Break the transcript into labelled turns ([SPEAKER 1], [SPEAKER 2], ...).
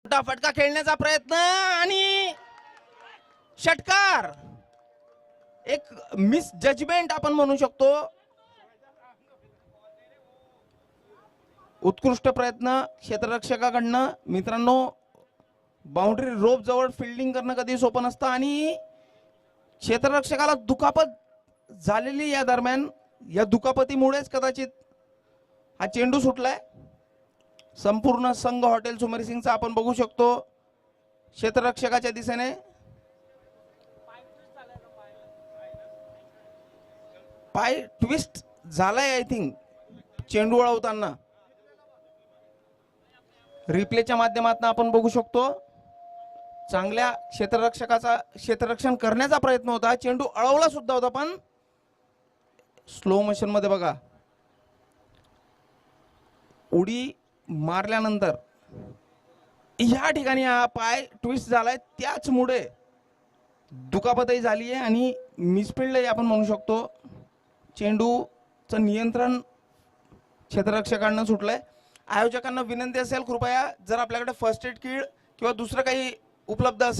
[SPEAKER 1] फटका खेळण्याचा प्रयत्न आणि षटकार. एक मिस जजमेंट आपण म्हणू शकतो. उत्कृष्ट प्रयत्न क्षेत्ररक्षकाकडनं. मित्रांनो, बाउंड्री रोप जवळ फिल्डिंग करणं कधी सोपं नसतं आणि क्षेत्ररक्षकाला दुखापत झालेली या दरम्यान. या दुखापतीमुळेच कदाचित हा चेंडू सुटलाय. संपूर्ण संघ हॉटेल सुमेर सिंगचा आपण बघू शकतो क्षेत्ररक्षकाच्या दिशेने. पाय ट्विस्ट झालाय आय थिंक चेंडू वळवताना. रिप्लेच्या माध्यमातून आपण बघू शकतो चांगल्या क्षेत्ररक्षण करण्याचा प्रयत्न होता. चेंडू अडवला सुद्धा होता पण स्लो मोशन मध्ये बघा उडी मारल्यानंतर या ठिकाणी हा पाय ट्विस्ट झालाय. त्याचमुळे दुखापतही झाली आहे आणि मिसफिल्डही आपण म्हणू शकतो. चेंडूचं नियंत्रण क्षेत्ररक्षकांना सुटलंय. आयोजकांना विनंती असेल कृपया जर आपल्याकडे फर्स्ट एड किट किंवा दुसरं काही उपलब्ध असेल